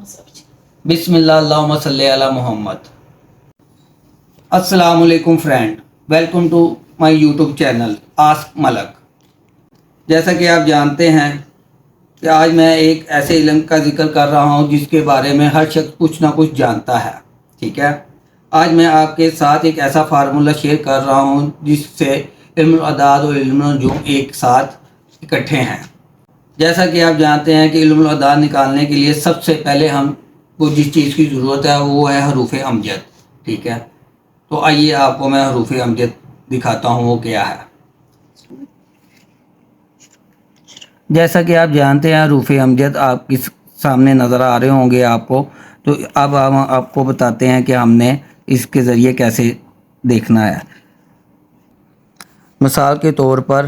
بسم اللہ اللہم صلی علی محمد۔ السلام علیکم friend, welcome to my YouTube channel ask Malik. جیسا کہ آپ جانتے ہیں کہ آج میں ایک ایسے علم کا ذکر کر رہا ہوں جس کے بارے میں ہر شخص کچھ نہ کچھ جانتا ہے، ٹھیک ہے۔ آج میں آپ کے ساتھ ایک ایسا فارمولہ شیئر کر رہا ہوں جس سے علم الاعداد اور علم النجوم ایک ساتھ اکٹھے ہیں۔ جیسا کہ آپ جانتے ہیں کہ علم الاعداد نکالنے کے لیے سب سے پہلے ہم کو جس چیز کی ضرورت ہے وہ ہے حروف امجد، ٹھیک ہے۔ تو آئیے آپ کو میں حروف امجد دکھاتا ہوں وہ کیا ہے۔ جیسا کہ آپ جانتے ہیں حروف امجد آپ کے سامنے نظر آ رہے ہوں گے آپ کو، تو اب ہم آپ کو بتاتے ہیں کہ ہم نے اس کے ذریعے کیسے دیکھنا ہے۔ مثال کے طور پر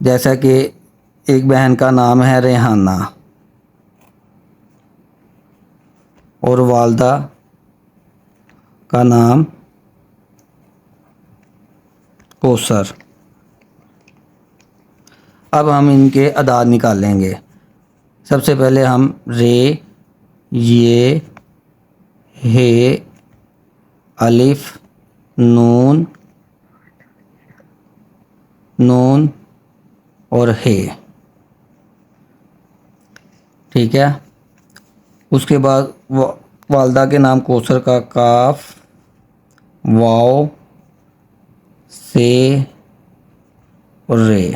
جیسا کہ ایک بہن کا نام ہے ریحانہ اور والدہ کا نام کوثر۔ اب ہم ان کے اعداد نکالیں گے۔ سب سے پہلے ہم رے، یہ، ہے، الف، نون اور ہے، ٹھیک ہے۔ اس کے بعد والدہ کے نام کوثر کا کاف، واو، سے اور رے۔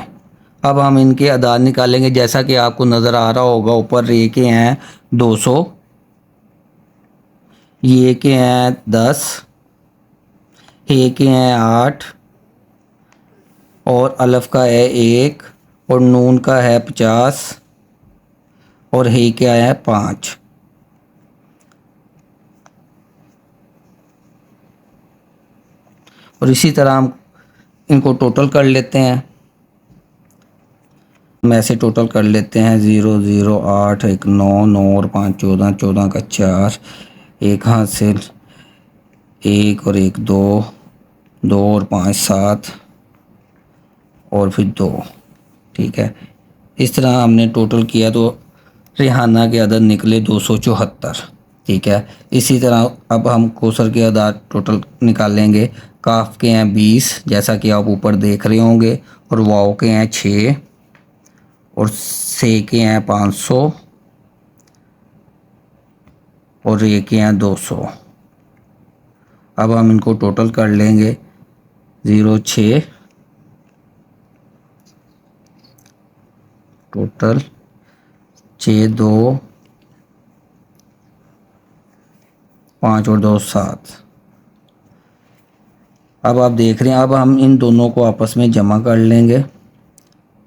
اب ہم ان کے اعداد نکالیں گے۔ جیسا کہ آپ کو نظر آ رہا ہوگا اوپر رے کے ہیں 200، یہ کے ہیں 10، ہے کے ہیں 8 اور الف کا ہے 1 اور نون کا ہے 50 اور ہے کیا ہے 5۔ اور اسی طرح ہم ان کو ٹوٹل کر لیتے ہیں۔ ہم ایسے ٹوٹل کر لیتے ہیں 0 0 8 1 9 9 اور 5 14 14 کا 4، ایک حاصل 1 اور 1 2 2 اور 5 7 اور پھر 2، ٹھیک ہے۔ اس طرح ہم نے ٹوٹل کیا تو ریحانہ کے عدد نکلے 274، ٹھیک ہے۔ اسی طرح اب ہم کوثر کے اعداد ٹوٹل نکالیں گے۔ کاف کے ہیں 20 جیسا کہ آپ اوپر دیکھ رہے ہوں گے، اور واو کے ہیں 6 اور سے کے ہیں 500 اور رے کے ہیں 200۔ اب ہم ان کو ٹوٹل کر لیں گے 0 6 ٹوٹل 6 2 5 اور 2 7۔ اب آپ دیکھ رہے ہیں، اب ہم ان دونوں کو آپس میں جمع کر لیں گے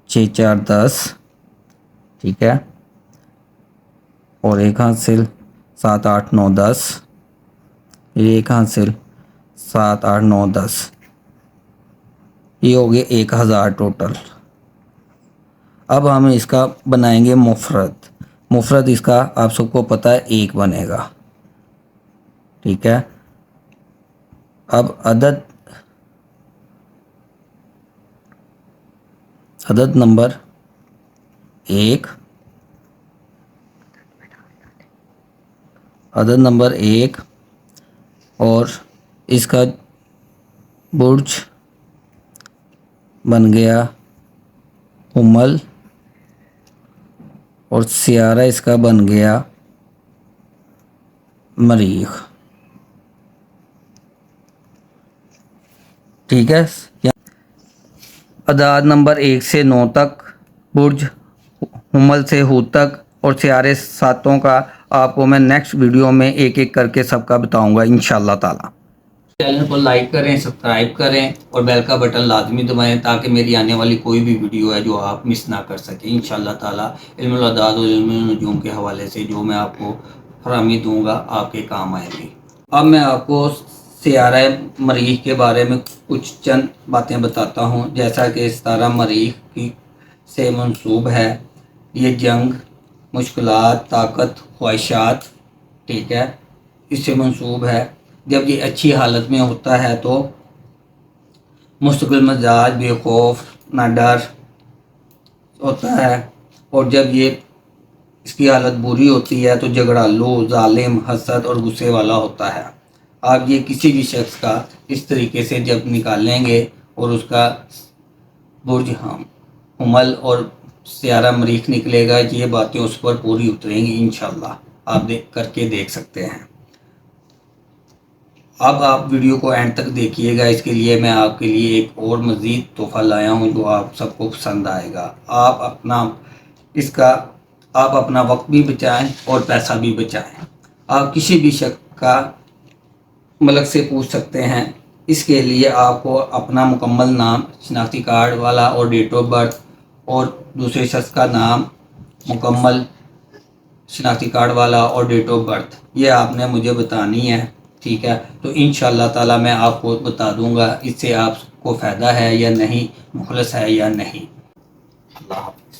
6 4 10، ٹھیک ہے، اور ایک حاصل 7 8 9 10، ایک حاصل 7 8 9 10، یہ ہو گئے 1000 ٹوٹل۔ اب ہم اس کا بنائیں گے مفرد اس کا آپ سب کو پتہ ہے 1 بنے گا، ٹھیک ہے۔ اب عدد نمبر 1، عدد نمبر 1 اور اس کا برج بن گیا حمل اور سیارہ اس کا بن گیا مریخ، ٹھیک ہے۔ اعداد نمبر 1 سے 9 تک، برج حمل سے حوت تک اور سیارے ساتوں کا آپ کو میں نیکسٹ ویڈیو میں ایک ایک کر کے سب کا بتاؤں گا انشاءاللہ تعالی۔ چینل کو لائک کریں، سبسکرائب کریں اور بیل کا بٹن لازمی دبائیں تاکہ میری آنے والی کوئی بھی ویڈیو ہے جو آپ مس نہ کر سکیں انشاءاللہ تعالی۔ علم الاعداد اور علم النجوم کے حوالے سے جو میں آپ کو فراہمی دوں گا آپ کے کام آئے گی۔ اب میں آپ کو سیارہ مریخ کے بارے میں کچھ چند باتیں بتاتا ہوں۔ جیسا کہ ستارہ مریخ سے منسوب ہے، یہ جنگ، مشکلات، طاقت، خواہشات، ٹھیک ہے، اس سے منسوب ہے۔ جب یہ اچھی حالت میں ہوتا ہے تو مستقل مزاج، بے خوف، نہ ڈر ہوتا ہے، اور جب یہ اس کی حالت بری ہوتی ہے تو جھگڑالو، ظالم، حسد اور غصے والا ہوتا ہے۔ آپ یہ کسی بھی شخص کا اس طریقے سے جب نکالیں گے اور اس کا برج حمل اور سیارہ مریخ نکلے گا، یہ باتیں اس پر پوری اتریں گی انشاءاللہ۔ آپ کر کے دیکھ سکتے ہیں۔ اب آپ ویڈیو کو اینڈ تک دیکھیے گا، اس کے لیے میں آپ کے لیے ایک اور مزید تحفہ لایا ہوں جو آپ سب کو پسند آئے گا۔ آپ اپنا وقت بھی بچائیں اور پیسہ بھی بچائیں۔ آپ کسی بھی شخص کا ملک سے پوچھ سکتے ہیں۔ اس کے لیے آپ کو اپنا مکمل نام، شناختی کارڈ والا اور ڈیٹ آف برتھ، اور دوسرے شخص کا نام، مکمل شناختی کارڈ والا اور ڈیٹ آف برتھ، یہ آپ نے مجھے بتانی ہے، ٹھیک ہے؟ تو انشاءاللہ تعالی میں آپ کو بتا دوں گا اس سے آپ کو فائدہ ہے یا نہیں، مخلص ہے یا نہیں۔ اللہ حافظ۔